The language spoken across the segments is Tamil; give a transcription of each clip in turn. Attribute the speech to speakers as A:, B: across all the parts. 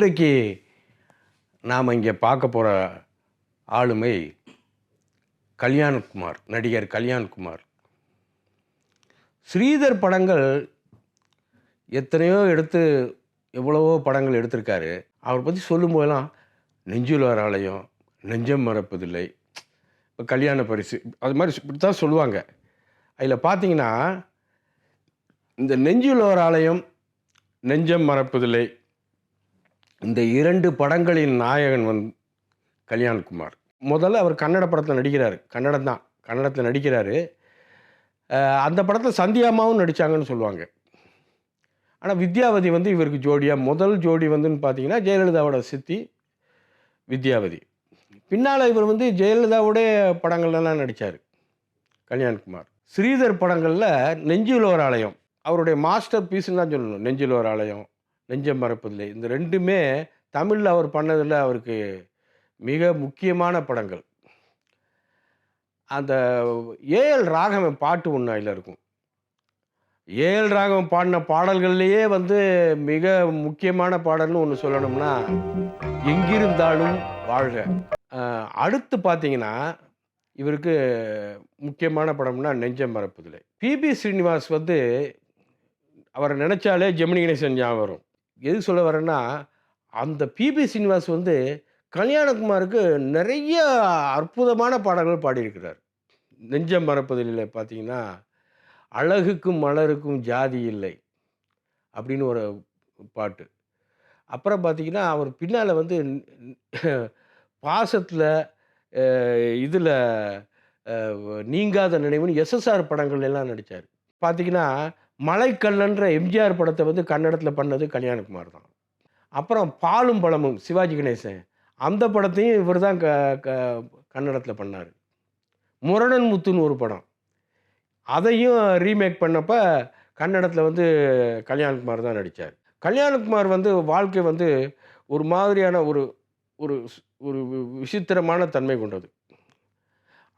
A: இன்றைக்கு நாம் இங்கே பார்க்க போகிற ஆளுமை கல்யாண்குமார், நடிகர் கல்யாண்குமார். ஸ்ரீதர் படங்கள் எத்தனையோ எவ்வளவோ படங்கள் எடுத்திருக்காரு. அவர் பற்றி சொல்லும்போதெல்லாம் நெஞ்சில் ஓர் ஆலயம், நெஞ்சம் மறப்பதில்லை, இப்போ கல்யாண பரிசு, அது மாதிரி இப்படி தான் சொல்லுவாங்க. அதில் பார்த்தீங்கன்னா இந்த நெஞ்சில் ஓர் ஆலயம், நெஞ்சம் மறப்பதில்லை, இந்த 2 படங்களின் நாயகன் கல்யாண்குமார். முதல்ல அவர் கன்னட படத்தில் நடிக்கிறார். கன்னடத்தில் நடிக்கிறாரு. அந்த படத்தில் சந்தியாமாவும் நடித்தாங்கன்னு சொல்லுவாங்க. ஆனால் வித்யாவதி இவருக்கு ஜோடியாக, முதல் ஜோடி பார்த்தீங்கன்னா ஜெயலலிதாவோட சித்தி வித்யாவதி. பின்னால் இவர் ஜெயலலிதாவுடைய படங்கள்லாம் நடித்தார் கல்யாண்குமார். ஸ்ரீதர் படங்களில் நெஞ்சில் ஓர் ஆலயம் அவருடைய மாஸ்டர் பீஸ்ன்னு தான் சொல்லணும். நெஞ்சில் ஓர் ஆலயம், நெஞ்சம் மறப்பதில்லை, இந்த 2மே தமிழில் அவர் பண்ணதில் அவருக்கு மிக முக்கியமான படங்கள். அந்த ஏஎல் ராகவன் பாட்டு ஒன்று அதில் இருக்கும். ஏஎல் ராகவன் பாடின பாடல்கள்லேயே மிக முக்கியமான பாடல்னு ஒன்று சொல்லணும்னா எங்கிருந்தாலும் வாழ்க. அடுத்து பார்த்தீங்கன்னா இவருக்கு முக்கியமான படம்னா நெஞ்சம் மறப்பதில்லை. பிபி ஸ்ரீனிவாஸ் அவரை நினச்சாலே ஜெமினி கணேசன் ஞாபகம் வரும். எது சொல்ல வரேன்னா, அந்த பிபி ஸ்ரீனிவாஸ் கல்யாணகுமாருக்கு நிறைய அற்புதமான பாடல்கள் பாடியிருக்கிறார். நெஞ்சம் மறப்பதில்லை பார்த்தீங்கன்னா, அழகுக்கும் மலருக்கும் ஜாதி இல்லை அப்படின்னு ஒரு பாட்டு. அப்புறம் பார்த்தீங்கன்னா அவர் பின்னால் பாசத்தில், இதில் நீங்காத நினைவுன்னு எஸ்எஸ்ஆர் படங்கள் எல்லாம் நடித்தார். பார்த்தீங்கன்னா மலைக்கல்லன்ற எம்ஜிஆர் படத்தை கன்னடத்தில் பண்ணது கல்யாணகுமார் தான். அப்புறம் பாலும் பழமும் சிவாஜி கணேசன், அந்த படத்தையும் இவர் தான் கன்னடத்தில் பண்ணார். முரடன் முத்துன்னு ஒரு படம், அதையும் ரீமேக் பண்ணப்போ கன்னடத்தில் கல்யாண்குமார் தான் நடித்தார். கல்யாண்குமார் வாழ்க்கை ஒரு மாதிரியான ஒரு ஒரு ஒரு விசித்திரமான தன்மை கொண்டது.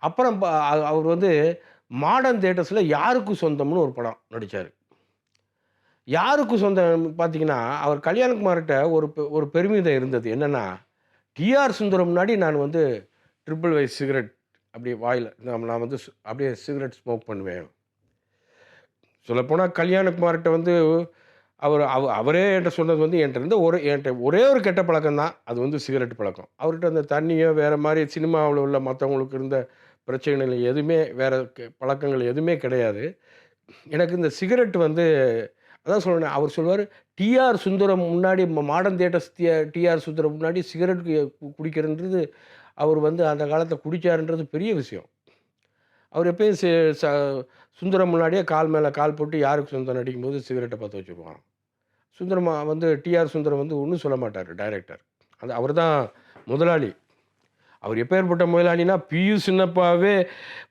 A: அப்புறம் அவர் மாடர்ன் தியேட்டர்ஸில் யாருக்கு சொந்தம்னு ஒரு படம் நடித்தார். யாருக்கு சொந்தம் பார்த்தீங்கன்னா, அவர் கல்யாண்குமார்கிட்ட ஒரு பெருமிதம் இருந்தது. என்னென்னா, டிஆர் சுந்தரம் முன்னாடி நான் ட்ரிபிள் வைஸ் சிகரெட் அப்படியே வாயில் நான் அப்படியே சிகரெட் ஸ்மோக் பண்ணுவேன். சொல்லப்போனால் கல்யாண்குமார்கிட்ட அவரே என்கிட்ட சொன்னது என்கிட்ட ஒரே ஒரு கெட்ட பழக்கம் தான், அது சிகரெட் பழக்கம். அவர்கிட்ட அந்த தண்ணியோ வேறு மாதிரி சினிமாவில் உள்ள மற்றவங்களுக்கு இருந்த பிரச்சனைகள் எதுவுமே, வேறு பழக்கங்கள் எதுவுமே கிடையாது. எனக்கு இந்த சிகரெட் அதான் சொல்கிறேன். அவர் சொல்லுவார், டிஆர் சுந்தரம் முன்னாடி, மாடர்ன் தியேட்டர்ஸ் டிஆர் சுந்தரம் முன்னாடி சிகரெட் குடிக்கிறன்றது, அவர் அந்த காலத்தில் குடித்தாருன்றது பெரிய விஷயம். அவர் எப்பயும் சுந்தரம் முன்னாடியே கால் மேலே கால் போட்டு யாருக்கு சொந்தம் நடிக்கும்போது சிகரெட்டை பற்ற வச்சுருவாங்க. சுந்தரம் டிஆர் சுந்தரம் ஒன்றும் சொல்ல மாட்டார், டைரக்டர். அவர் தான் முதலாளி. அவர் எப்பேற்பட்ட முதலாளினா, பியு சின்னப்பாவே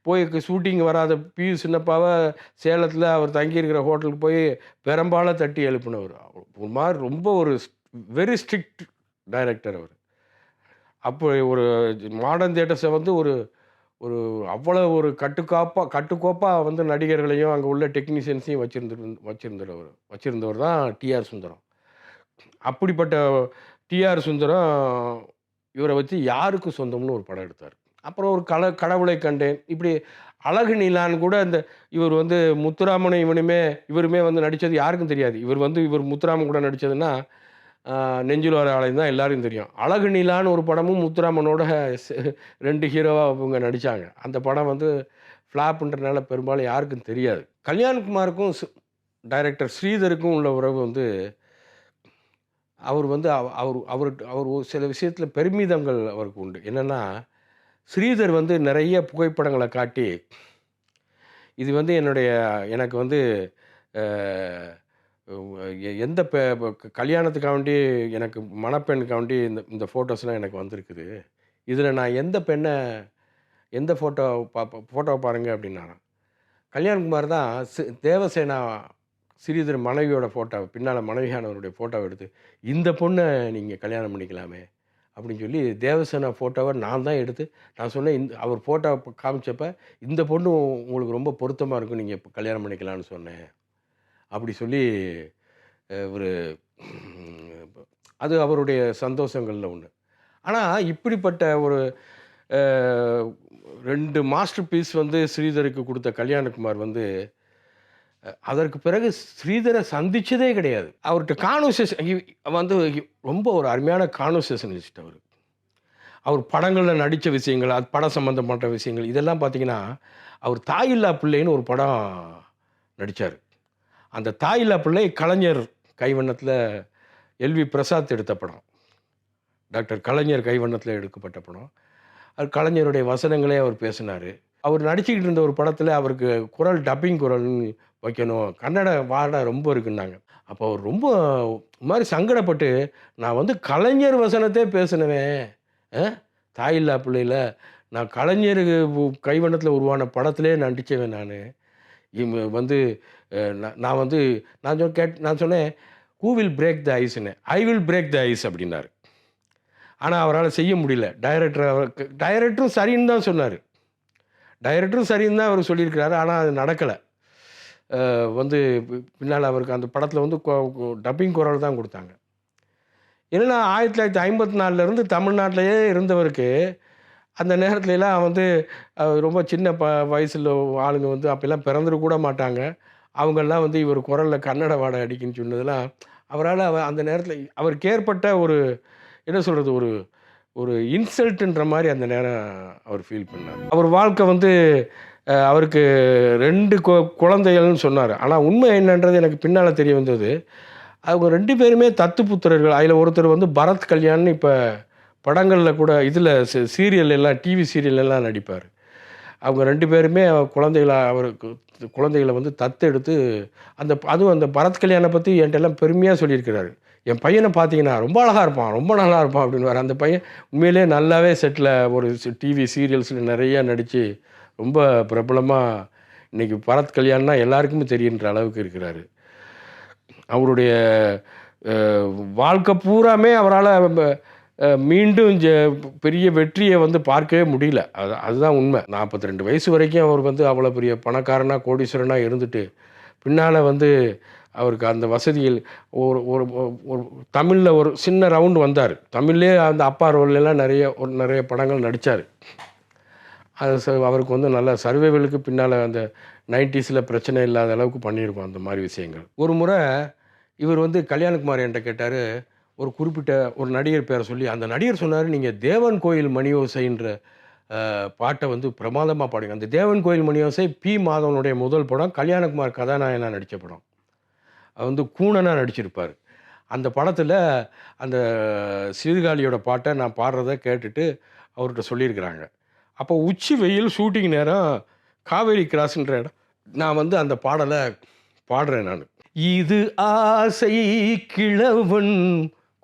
A: போய் ஷூட்டிங் வராத பியு சின்னப்பாவை சேலத்தில் அவர் தங்கியிருக்கிற ஹோட்டலுக்கு போய் பெரும்பால தட்டி எழுப்பினவர். ஒரு மாதிரி ரொம்ப ஒரு வெரி ஸ்ட்ரிக்ட் டைரக்டர் அவர். அப்போ ஒரு மாடர்ன் தியேட்டர்ஸை ஒரு ஒரு அவ்வளோ ஒரு கட்டுக்கோப்பாக நடிகர்களையும் அங்கே உள்ள டெக்னீஷியன்ஸையும் வச்சுருந்தவர் தான் டிஆர் சுந்தரம். அப்படிப்பட்ட டிஆர் சுந்தரம் இவரை வச்சு யாருக்கு சொந்தம்னு ஒரு படம் எடுத்தார். அப்புறம் ஒரு கடவுளை கண்டேன், இப்படி அழகு நீலான்னு கூட இவர் முத்துராமனும் இவருமே நடித்தது யாருக்கும் தெரியாது. இவர் முத்துராமன் கூட நடித்ததுன்னா நெஞ்சில் ஓர் ஆலயம் தான் எல்லாருக்கும் தெரியும். அழகு நீலான்னு ஒரு படமும் முத்துராமனோட 2 ஹீரோவாக அவங்க நடித்தாங்க. அந்த படம் ஃப்ளாப்புன்றதுனால பெரும்பாலும் யாருக்கும் தெரியாது. கல்யாண்குமாருக்கும் டைரக்டர் ஸ்ரீதருக்கும் உள்ள உறவு அவர் அவர் சில விஷயத்தில் பெருமிதங்கள் அவருக்கு உண்டு. என்னென்னா, ஸ்ரீதர் நிறைய புகைப்படங்களை காட்டி, இது எனக்கு எந்த கல்யாணத்துக்காண்டி, எனக்கு மணப்பெண்ணுக்காண்டி இந்த ஃபோட்டோஸ்லாம் எனக்கு வந்திருக்குது. இதில் நான் எந்த ஃபோட்டோவை பாருங்கள் அப்படின்னா, கல்யாண்குமார் தான் தேவசேனா ஸ்ரீதர் மனைவியோட ஃபோட்டோவை, பின்னால் மனைவியானவருடைய ஃபோட்டோவை எடுத்து, இந்த பொண்ணை நீங்கள் கல்யாணம் பண்ணிக்கலாமே அப்படின்னு சொல்லி தேவசேனா ஃபோட்டோவை நான் தான் எடுத்து நான் சொன்னேன். அவர் ஃபோட்டோவை காமிச்சப்போ, இந்த பொண்ணு உங்களுக்கு ரொம்ப பொருத்தமாக இருக்கும், நீங்கள் இப்போ கல்யாணம் பண்ணிக்கலான்னு சொன்னேன் அப்படி சொல்லி ஒரு அது அவருடைய சந்தோஷங்கள்ல ஒண்ணு. ஆனா, இப்படிப்பட்ட ஒரு அ 2 மாஸ்டர் பீஸ் வந்து ஸ்ரீதருக்கு குடுத்த கல்யாணகுமார் வந்து, அதற்கு பிறகு ஸ்ரீதர சந்திச்சதே கிடையாது. அவர்ட்ட கான்வர்சேஷன் வந்து ரொம்ப ஒரு அருமையான கான்வர்சேஷனலிஸ்ட் அவரு. அவர் படங்கள்ல நடிச்ச விஷயங்கள், அது படம் சம்மந்தப்பட்ட விஷயங்கள் இதெல்லாம் பார்த்தீங்கன்னா, அவர் தாயில்லா பிள்ளைன்னு ஒரு படம் நடிச்சாரு. அந்த தாயில்லா பிள்ளை கலைஞர் கைவண்ணத்தில எல்வி பிரசாத் எடுத்த படம். டாக்டர் கலைஞர் கைவண்ணத்தில எடுக்கப்பட்ட படம். அது கலைஞருடைய வசனங்களே அவர் பேசினாரு. அவர் நடிச்சுக்கிட்டு இருந்த ஒரு படத்தில அவருக்கு குரல் டப்பிங் குரல்ன்னு வைக்கணும். கன்னட வாடை ரொம்ப இருக்குன்னாங்க. அப்போ அவர் ரொம்ப ஒரு மாரி சங்கடப்பட்டு, நான் வந்து கலைஞர் வசனத்தே பேசினவன். அ தாயில்லா பிள்ளையில நான் கலைஞர் கைவண்ணத்தில உருவான படத்திலேயே நடிச்சவன் நானு. வந்து நான் வந்து நான் சொன்னேன், "ஹூ வில் பிரேக் த ஐஸ்ன்னு." "I will break the ice" அப்படின்னாரு. ஆனா அவரால செய்ய முடியல. டைரக்டரும் சரின்னு தான் சொன்னாரு. டைரக்டரும் சரின்னு தான் அவரு சொல்லியிருக்கிறாரு. ஆனா அது நடக்கல. வந்து பின்னால அவருக்கு அந்த படத்தில வந்து டப்பிங் குரல் தான் குடுத்தாங்க. என்னன்னா 1954லேருந்து தமிழ்நாட்டிலேயே இருந்தவருக்கு, அந்த நேரத்துலலாம் வந்து ரொம்ப சின்ன வயசுல ஆளுங்க வந்து அப்பலாம் பிறந்துற கூட மாட்டாங்க. அவங்கலாம் வந்து இவர் குரல்ல கன்னட வாடை அடிக்குன்னு சொன்னதெல்லாம், அவரால அந்த நேரத்தில அவருக்கு ஏற்பட்ட ஒரு என்ன சொல்றது? ஒரு ஒரு இன்சல்ட்ன்ற மாரி அந்த நேரம் அவர் ஃபீல் பண்ணாரு. அவர் வாழ்க்கை வந்து அவருக்கு 2 குழந்தைகள்னு சொன்னாரு. ஆனா உண்மை என்னன்றது எனக்கு பின்னால தெரிய வந்தது. அவங்க 2 பேருமே தத்துப்புத்திரர்கள். அதில ஒருத்தர் வந்து பரத் கல்யாண்னு இப்ப படங்கள்ல கூட இதில சீரியல் எல்லாம் டிவி சீரியல் எல்லாம் நடிப்பாரு. அவங்க 2 பேருமே அவருக்கு குழந்தைகள வந்து தத்தெடுத்து அதுவும் அந்த பரத் கல்யாண பத்தி என்ட்டலாம் பெருமையா சொல்லியிருக்கிறாரு. என் பையன பார்த்தீங்கன்னா, "ரொம்ப அழகா இருப்பான், ரொம்ப நல்லா இருப்பான்" அப்படின்னுவாரு. அந்த பையன் உண்மையிலேயே நல்லாவே செட்ல ஒரு டிவி சீரியல்ஸ்ல நெறையா நடிச்சு, ரொம்ப பிரபலமா இன்னைக்கு பரத் கல்யாண்னா எல்லாருக்குமே தெரியுன்ற அளவுக்கு இருக்கிறாரு. அவருடைய அ வாழ்க்கை பூராமே அவரால மீண்டும் பெரிய வெற்றிய வந்து பார்க்கவே முடியல. அதுதான் உண்மை. 42 வயசு வரைக்கும் அவர் வந்து அவ்வளோ பெரிய பணக்காரனா, கோடீஸ்வரனா இருந்துட்டு, பின்னால வந்து அவருக்கு அந்த வசதிகள் ஒரு ஒரு ஒரு தமிழ்ல ஒரு சின்ன ரவுண்ட் வந்தாரு. தமிழ்லயே அந்த அப்பா ரோல்லாம் நெறைய படங்கள் நடிச்சாரு. அது அவருக்கு வந்து நல்ல சர்வைவலுக்கு பின்னால அந்த 90ஸ்ல பிரச்சனை இல்லாத அளவுக்கு பண்ணியிருக்கோம் அந்த மாரி விஷயங்கள். ஒரு முறை இவர் வந்து கல்யாணகுமார் என்ட்ட கேட்டாரு. ஒரு குறிப்பிட்ட ஒரு நடிகர் பேர சொல்லி, அந்த நடிகர் சொன்னாரு, "நீங்க தேவன் கோயில் மணியோசைன்ற பாட்ட வந்து பிரமாதமா பாடுவீங்க." அந்த தேவன் கோயில் மணியோசை பி. மாதவனுடைய முதல் படம். கல்யாணகுமார் கதாநாயகனா நடிச்ச படம். அது வந்து கூனனா நடிச்சிருப்பாரு. அந்த படத்துல அந்த சீர்காழியோட பாட்ட நான் பாடுறத கேட்டுட்டு அவர்ட்ட சொல்லியிருக்கிறாங்க. அப்போ உச்சி வெயில் ஷூட்டிங் நேரம் காவேரி கிராஸ்ன்ற இடம். நான் வந்து அந்த பாடல பாடுறேன் நானு. "இது ஆசை கிழவன்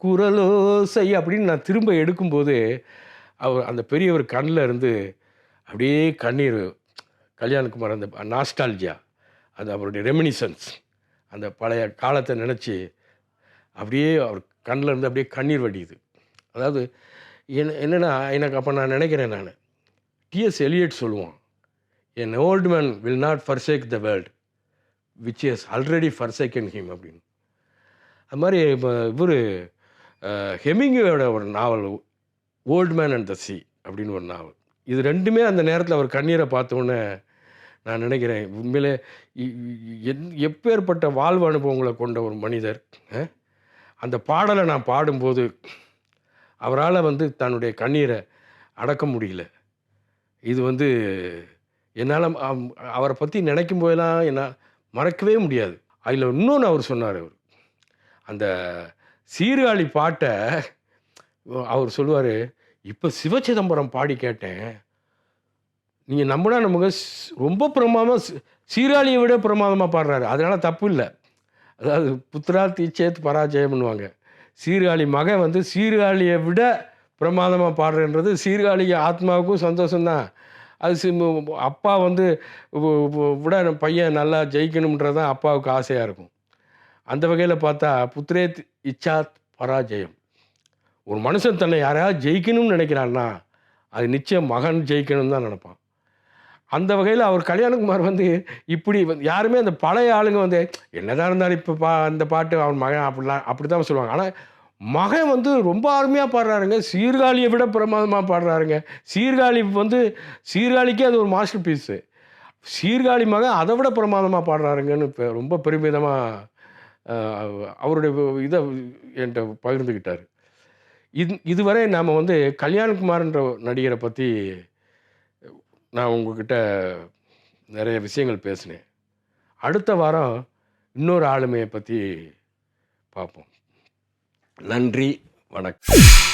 A: குரலோசை" அப்படின்னு நான் திரும்ப எடுக்கும்போது, அந்த பெரியவர் கண்ல இருந்து அப்படியே கண்ணீர். கல்யாணகுமார் அந்த நாஸ்டால்ஜியா, அது அவருடைய ரெமினிசன்ஸ், அந்த பழைய காலத்த நெனச்சு அப்படியே அவர் கண்ல இருந்து அப்படியே கண்ணீர் வடியுது. அதாவது என்னன்னா, எனக்கு அப்ப நான் நெனைக்கிறேன் நானு, டி.எஸ். எலியட் சொல்லுவான், "an old man will not forsake the world which has already forsaken him" அப்படின்னு. அது மாரி இவரு ஹெமிங்வேயோட ஒரு novel old man and the sea அப்படின்னு ஒரு நாவல். இது 2மே அந்த நேரத்தில அவர் கண்ணீர பார்த்தோன்னே நான் நினைக்கிறேன், உண்மையிலே இ எப்பேர்ப்பட்ட வாழ்வு அனுபவங்கள கொண்ட ஒரு மனிதர். அ அந்த பாடல நான் பாடும்போது, அவரால வந்து தன்னுடைய கண்ணீர அடக்க முடியல. இது வந்து என்னால அவர பத்தி நினைக்கும் போதெல்லாம் மறக்கவே முடியாது. அதில இன்னொன்னு அவர் சொன்னாரு அவரு. அந்த சீர்காழி பாட்ட அவர் சொல்லுவாரு, "இப்ப சிவசிதம்பரம் பாடி கேட்டேன். நீங்க நம்புனா நம்புங்க. ரொம்ப பிரமாதமா சீர்காழிய விட பிரமாதமா பாடுறாரு. அதனால தப்பு இல்ல. அதாவது புத்ரா தீட்சேத் பராஜயம்ன்னுவாங்க. சீர்காழி மகன் வந்து சீர்காழிய விட பிரமாதமா பாடுறேன்றது சீர்காழி ஆத்மாவுக்கும் சந்தோஷம் தான். அது அப்பா வந்து விட பையன் நல்லா ஜெயிக்கணும்ன்றது தான் அப்பாவுக்கு ஆசையா இருக்கும். அந்த வகையில பார்த்தா புத்ரேத் இச்சாத் பராஜயம். ஒரு மனுஷன் தன்னை யாரையாவது ஜெயிக்கணும்னு நினைக்கிறான்னா, அது நிச்சயம் மகன் ஜெயிக்கணும்னு தான் நினைப்பான். அந்த வகையில அவர் கல்யாணகுமார் வந்து இப்படி யாருமே அந்த பழைய ஆளுங்க வந்து என்னதான் இருந்தாலும் இப்ப அந்த பாட்டு அவன் மகன் அப்படிலாம் அப்படித்தான் சொல்லுவாங்க. ஆனா மகன் வந்து ரொம்ப அருமையா பாடுறாருங்க. சீர்காழிய விட பிரமாதமா பாடுறாருங்க. சீர்காழி வந்து சீர்காழிக்கே அது ஒரு மாஸ்டர் பீஸு. சீர்காழி மகன் அத விட பிரமாதமா பாடுறாருங்கன்னு ரொம்ப பெருமிதமா அ அவருடைய இத என்ட்ட பகிர்ந்துக்கிட்டாரு. இதுவரை நாம வந்து கல்யாண்குமார்ன்ற நடிகர பத்தி நான் உங்ககிட்ட நெறைய விஷயங்கள் பேசினேன். அடுத்த வாரம் இன்னொரு ஆளுமைய பத்தி பார்ப்போம். நன்றி, வணக்கம்.